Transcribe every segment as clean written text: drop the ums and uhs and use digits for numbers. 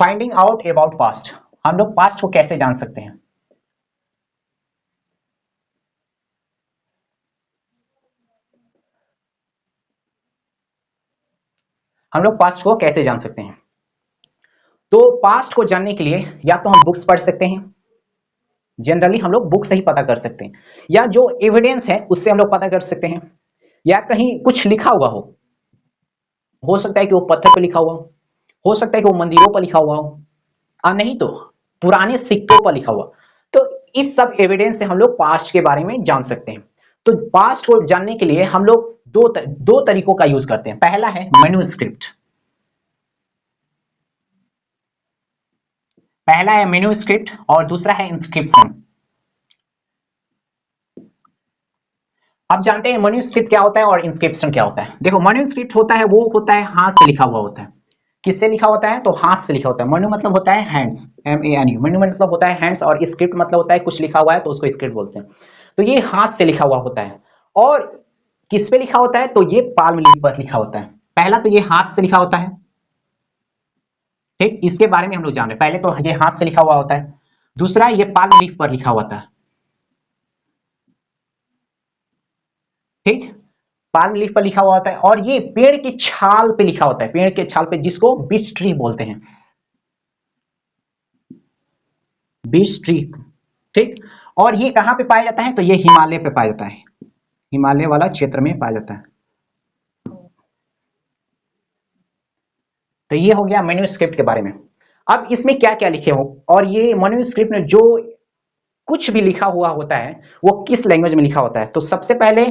Finding out about past, हम लोग past को कैसे जान सकते हैं? हम लोग पास्ट को कैसे जान सकते हैं? तो पास्ट को जानने के लिए या तो हम बुक्स पढ़ सकते हैं, जनरली हम लोग बुक से ही पता कर सकते हैं, या जो एविडेंस है उससे हम लोग पता कर सकते हैं, या कहीं कुछ लिखा हुआ हो सकता है कि वो पत्थर पर लिखा हुआ हो सकता है कि वो मंदिरों पर लिखा हुआ हो, और नहीं तो पुराने सिक्कों पर लिखा हुआ। तो इस सब एविडेंस से हम लोग पास्ट के बारे में जान सकते हैं। तो पास्ट को जानने के लिए हम लोग दो तरीकों का यूज करते हैं। पहला है मैन्युस्क्रिप्ट, पहला है मैन्युस्क्रिप्ट और दूसरा है इंस्क्रिप्शन। आप जानते हैं मैन्युस्क्रिप्ट क्या होता है और इंस्क्रिप्शन क्या होता है? देखो, मैन्युस्क्रिप्ट होता है वो होता है हाथ से लिखा हुआ होता है। किससे लिखा होता है? तो हाथ से लिखा होता है। मनु मतलब होता है हैंड्स, MANU। मनु मतलब होता है हैंड्स, और स्क्रिप्ट मतलब होता है कुछ लिखा हुआ है तो उसको स्क्रिप्ट बोलते हैं। तो ये हाथ से लिखा हुआ होता है। और किस पे लिखा होता है? तो ये पाल्म लीफ पर लिखा होता है। पहला तो ये हाथ से लिखा होता है, ठीक, इसके बारे में हम लोग जान रहे हैं। पहले तो ये हाथ से लिखा हुआ होता है, दूसरा ये पाल्म लीफ पर लिखा होता है, ठीक, पाल्म लीफ पर लिखा हुआ होता है। और ये पेड़ की छाल पे लिखा होता है, पेड़ के छाल पे, जिसको बीच ट्री बोलते हैं, बीच ट्री, ठीक। और ये कहां पे पाया जाता है? तो ये हिमालय पे पाया जाता है, हिमालय वाला क्षेत्र में पाया जाता है। तो ये हो गया मैन्युस्क्रिप्ट के बारे में। अब इसमें क्या क्या लिखे हो, और ये मैन्युस्क्रिप्ट में जो कुछ भी लिखा हुआ होता है वो किस लैंग्वेज में लिखा होता है? तो सबसे पहले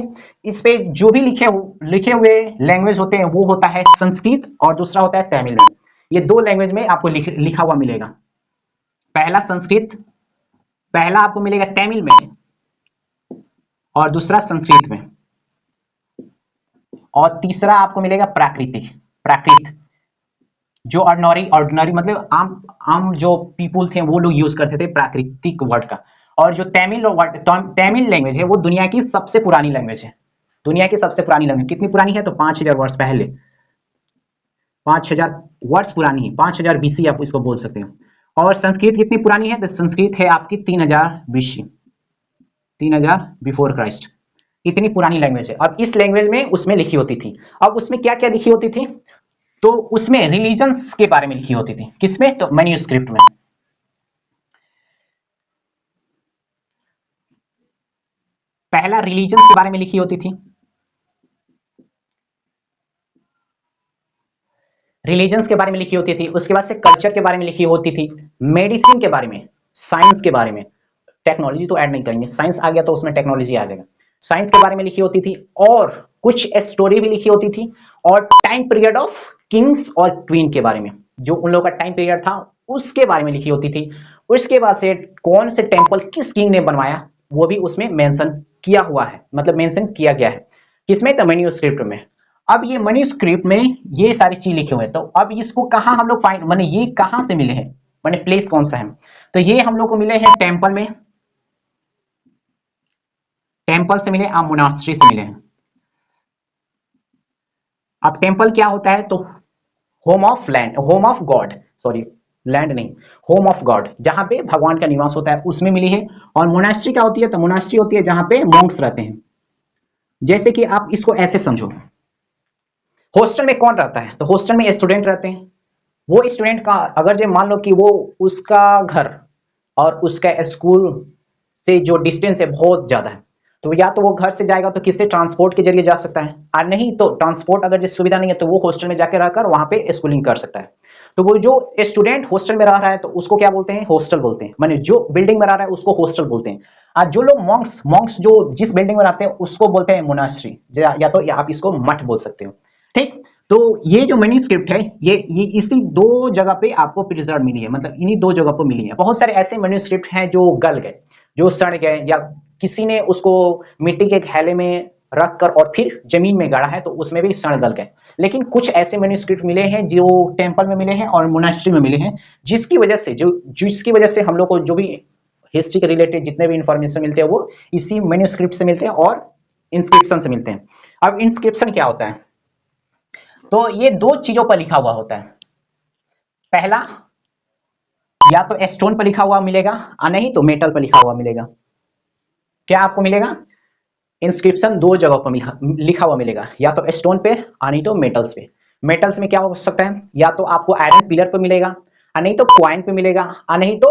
इस पे जो भी लिखे हुए लैंग्वेज होते हैं वो होता है संस्कृत, और दूसरा होता है तमिल में। ये दो लैंग्वेज में आपको लिखा हुआ मिलेगा। पहला संस्कृत, पहला आपको मिलेगा तमिल में, और दूसरा संस्कृत में, और तीसरा आपको मिलेगा प्राकृतिक, प्राकृत, जो ऑर्डिनरी, ऑर्डिनरी मतलब आम आम जो पीपुल थे वो लोग यूज करते थे प्राकृतिक वर्ड का। और जो तमिल वर्ड, तमिल लैंग्वेज है वो दुनिया की सबसे पुरानी लैंग्वेज है। दुनिया की सबसे पुरानी लैंग्वेज कितनी पुरानी है? तो 5000 वर्ष पहले, 5000 वर्ष पुरानी है, 5000 BC आप इसको बोल सकते हो। और संस्कृत कितनी पुरानी है? तो संस्कृत है आपकी 3000 BC, 3000 बिफोर क्राइस्ट। इतनी पुरानी लैंग्वेज है। अब इस लैंग्वेज में उसमें लिखी होती थी। अब उसमें क्या क्या लिखी होती थी? तो उसमें रिलीजन्स के बारे में लिखी होती थी। किसमें? तो मैन्युस्क्रिप्ट में। पहला रिलीजन्स के बारे में लिखी होती थी, रिलीजन्स के बारे में लिखी होती थी। उसके बाद से कल्चर के बारे में लिखी होती थी, मेडिसिन के बारे में, साइंस के बारे में, टेक्नोलॉजी तो ऐड नहीं करेंगे, साइंस आ गया तो उसमें टेक्नोलॉजी आ जाएगा। साइंस के बारे में लिखी होती थी, और कुछ स्टोरी भी लिखी होती थी, और टाइम पीरियड ऑफ किंग्स और क्वीन के बारे में, जो उन लोगों का टाइम पीरियड था उसके बारे में लिखी होती थी। उसके बाद से कौन से टेम्पल किस किंग ने बनवाया वो भी उसमें मेंशन किया हुआ है, मतलब मेंशन किया गया है। किसमें? तो मैन्युस्क्रिप्ट में। अब ये मैन्युस्क्रिप्ट में ये सारी चीज लिखे हुए हैं, तो अब इसको कहां हम लोग फाइंड, माने ये कहां से मिले हैं, माने प्लेस कौन सा है? तो ये हम लोग को मिले हैं टेम्पल में, टेम्पल से मिले, आप मोनास्ट्री से मिले हैं। अब टेम्पल क्या होता है? तो home of land, home of God, sorry land नहीं, होम ऑफ गॉड, जहां पे भगवान का निवास होता है उसमें मिली है। और मोनास्ट्री क्या होती है? तो मोनास्ट्री होती है जहां पे मॉन्क्स रहते हैं। जैसे कि आप इसको ऐसे समझो, हॉस्टल में कौन रहता है? तो हॉस्टल में स्टूडेंट रहते हैं। वो स्टूडेंट का अगर जो मान लो कि वो उसका घर और उसका स्कूल से जो डिस्टेंस है बहुत ज्यादा है, तो या तो वो घर से जाएगा तो किससे? ट्रांसपोर्ट के जरिए जा सकता है, और नहीं तो ट्रांसपोर्ट अगर जिस सुविधा नहीं है तो वो हॉस्टल में जाकर रहकर वहां पे स्कूलिंग कर सकता है। तो वो जो स्टूडेंट हॉस्टल में रह रहा है तो उसको क्या बोलते हैं? हॉस्टल बोलते हैं, माने जो बिल्डिंग में रह रहा है उसको हॉस्टल बोलते हैं। और जो लोग मॉन्क्स, मॉन्क्स जो जिस बिल्डिंग में रहते हैं उसको बोलते हैं मोनास्ट्री, या तो आप इसको मठ बोल सकते हो, ठीक। तो ये जो मैन्युस्क्रिप्ट है ये इसी दो जगह पे आपको प्रिजर्व मिली है, मतलब इन्हीं दो जगह पर मिली है। बहुत सारे ऐसे मैन्युस्क्रिप्ट हैं जो गल गए, जो सड़ गए, या किसी ने उसको मिट्टी के घैले में रख कर और फिर जमीन में गाड़ा है तो उसमें भी सड़ गल गए। लेकिन कुछ ऐसे मैन्युस्क्रिप्ट मिले हैं जो टेम्पल में मिले हैं और मोनास्ट्री में मिले हैं, जिसकी वजह से हम लोग को जो भी हिस्ट्री के रिलेटेड जितने भी इंफॉर्मेशन मिलते हैं वो इसी मैन्युस्क्रिप्ट से मिलते हैं और इंस्क्रिप्शन से मिलते हैं। अब इंस्क्रिप्शन क्या होता है? तो ये दो चीजों पर लिखा हुआ होता है। पहला या तो स्टोन पर लिखा हुआ मिलेगा और नहीं तो मेटल पर लिखा हुआ मिलेगा। क्या आपको मिलेगा? इंस्क्रिप्शन दो जगह पर लिखा हुआ मिलेगा, या तो स्टोन पे और नहीं तो मेटल्स पे। मेटल्स में क्या हो सकता है? या तो आपको आयरन पिलर पे मिलेगा और नहीं तो कॉइन पे मिलेगा और नहीं तो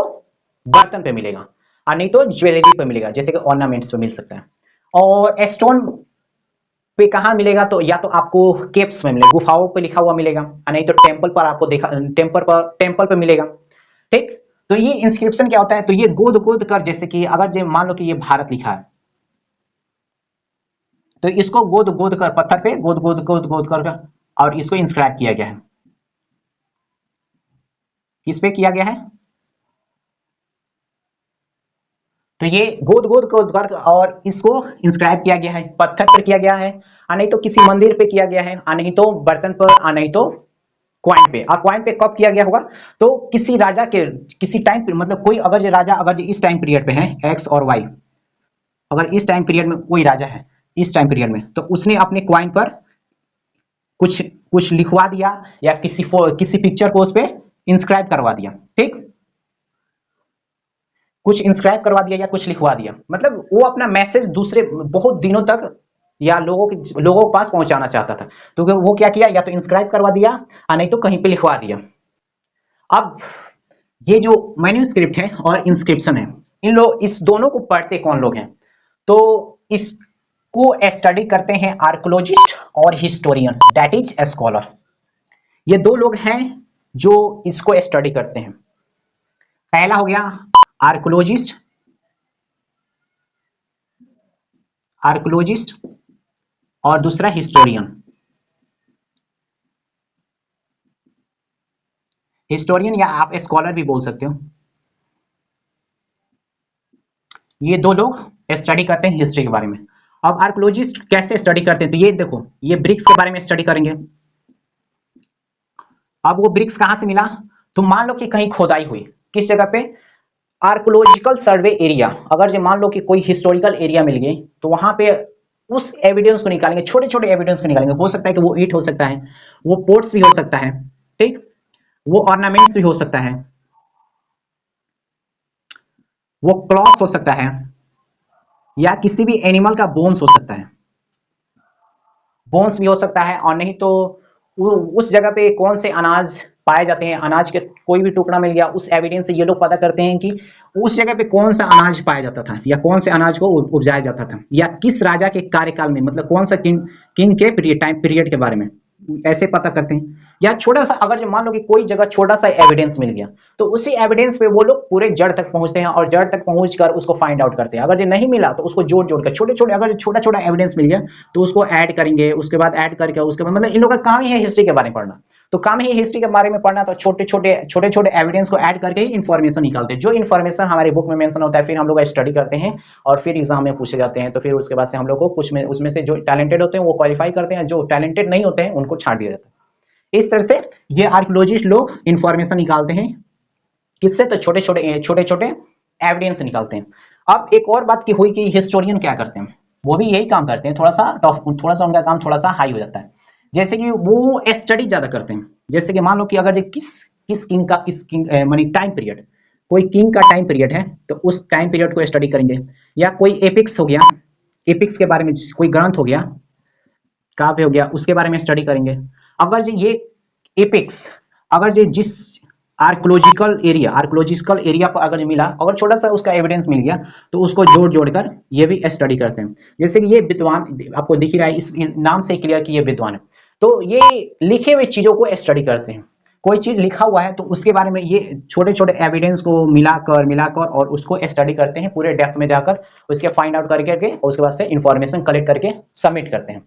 बर्तन पे मिलेगा और नहीं तो ज्वेलरी पे मिलेगा, जैसे कि ऑर्नामेंट्स पे मिल सकता है। और स्टोन पे कहाँ मिलेगा? तो या तो आपको केव्स में मिलेगा, गुफाओं पे लिखा हुआ मिलेगा और नहीं तो टेम्पल पर आपको देखा, टेम्पल पे मिलेगा। ठीक, तो ये इंस्क्रिप्शन क्या होता है? तो ये गोद गोद कर, जैसे कि अगर जो मान लो कि ये भारत लिखा है, तो इसको गोद गोद कर, पत्थर पे गोद गोद गोद गोद कर और इसको इंस्क्राइब किया गया है। किस पे किया गया है? तो ये गोद गोद गोद कर और इसको इंस्क्राइब किया गया है, पत्थर पर किया गया है और नहीं तो किसी मंदिर पे किया गया है और नहीं तो बर्तन पर और नहीं तो क्वाइन पे। और क्वाइन पे कब किया गया होगा? तो किसी राजा के किसी टाइम, मतलब कोई अगर जो राजा अगर जो इस टाइम पीरियड पे है एक्स और वाई, अगर इस टाइम पीरियड में कोई राजा है इस टाइम पीरियड में, तो उसने अपने क्वाइन पर कुछ कुछ लिखवा दिया या किसी पिक्चर को उस पे इंस्क्राइब करवा दिया। ठीक, कुछ इंस्क्राइब करवा दिया या कुछ लिखवा दिया, मतलब वो अपना मैसेज दूसरे बहुत दिनों तक या लोगों के पास पहुंचाना चाहता था, तो वो क्या किया? या तो इंस्क्राइब करवा दिया या नहीं तो कहीं पे लिखवा दिया। अब ये जो मैन्यूस्क्रिप्ट है और इंस्क्रिप्शन है, इस दोनों को पढ़ते कौन लोग हैं? तो इसको स्टडी करते हैं आर्कोलॉजिस्ट और हिस्टोरियन, दैट इज स्कॉलर। ये दो लोग हैं जो इसको स्टडी करते हैं। पहला हो गया आर्कोलॉजिस्ट, आर्कोलॉजिस्ट और दूसरा हिस्टोरियन। हिस्टोरियन या आप स्कॉलर भी बोल सकते हो। ये दो लोग स्टडी करते हैं हिस्ट्री के बारे में। अब आर्कोलॉजिस्ट कैसे स्टडी करते हैं? तो ये देखो, ये ब्रिक्स के बारे में स्टडी करेंगे। अब वो ब्रिक्स कहां से मिला? तो मान लो कि कहीं खोदाई हुई, किस जगह पे? Archaeological survey area. अगर जो मान लो कि कोई हिस्टोरिकल एरिया मिल गई, तो वहां पे उस एविडेंस को निकालेंगे, छोटे छोटे एविडेंस को निकालेंगे। हो सकता है कि वो ईंट हो सकता है, वो पोर्ट्स भी हो सकता है, ठीक, वो ऑर्नामेंट्स भी हो सकता है, वो क्लॉथ्स हो सकता है, या किसी भी एनिमल का बोन्स हो सकता है, बोन्स भी हो सकता है। और नहीं तो उस जगह पे कौन से अनाज पाए जाते हैं, अनाज के कोई भी टुकड़ा मिल गया, उस एविडेंस से ये लोग पता करते हैं कि उस जगह पे कौन सा अनाज पाया जाता था या कौन से अनाज को उपजाया जाता था, या किस राजा के कार्यकाल में, मतलब कौन सा किंग के पीरियड के बारे में ऐसे पता करते हैं। या छोटा सा, अगर जो मान लो कि कोई जगह छोटा सा एविडेंस मिल गया, तो उसी एविडेंस पे वो लोग पूरे जड़ तक पहुंचते हैं और जड़ तक पहुंचकर उसको फाइंड आउट करते हैं। अगर जो नहीं मिला तो उसको जोड़ जोड़ कर छोटे छोटे, अगर छोटा छोटा एविडेंस मिल गया तो उसको ऐड करेंगे, उसके बाद ऐड करके उसके बाद, मतलब इन लोगों का काम ही है हिस्ट्री के बारे में पढ़ना। तो काम ही हिस्ट्री के बारे में पढ़ना, तो छोटे छोटे एविडेंस को ऐड करके ही इन्फॉर्मेशन निकालते हैं। जो इन्फॉर्मेशन हमारे बुक में मेंशन होता है, फिर हम लोग स्टडी करते हैं और फिर एग्जाम में पूछे जाते हैं। तो फिर उसके बाद से हम लोग को कुछ में उसमें से जो टैलेंटेड होते हैं वो क्वालिफाई करते हैं, जो टैलेंटेड नहीं होते हैं उनको छांट दिया जाता है। इस तरह से ये आर्कियोलॉजिस्ट लोग इंफॉर्मेशन निकालते हैं, किससे? तो छोटे छोटे एविडेंस निकालते हैं। अब एक और बात की हुई कि हिस्टोरियन क्या करते हैं, वो भी यही काम करते हैं, थोड़ा सा उनका काम थोड़ा सा हाई हो जाता है। जैसे कि वो स्टडी ज्यादा करते हैं। जैसे कि मान लो कि अगर जो किस किंग मानी टाइम पीरियड, कोई किंग का टाइम पीरियड है तो उस टाइम पीरियड को स्टडी करेंगे। या कोई एपिक्स हो गया, एपिक्स के बारे में कोई ग्रंथ हो गया, काव्य हो गया, उसके बारे में स्टडी करेंगे। अगर जो ये एपिक्स, अगर जो जिस आर्कोलॉजिकल एरिया पर अगर मिला, अगर छोटा सा उसका एविडेंस मिल गया, तो उसको जोड़ जोड़कर ये भी स्टडी करते हैं। जैसे कि ये विद्वान आपको दिख ही रहा है, इस नाम से क्लियर कि ये विद्वान है, तो ये लिखे हुए चीजों को स्टडी करते हैं। कोई चीज लिखा हुआ है तो उसके बारे में ये छोटे छोटे एविडेंस को मिलाकर और उसको स्टडी करते हैं पूरे डेप्थ में जाकर, उसके फाइंड आउट करके और उसके बाद से इंफॉर्मेशन कलेक्ट करके सबमिट करते हैं।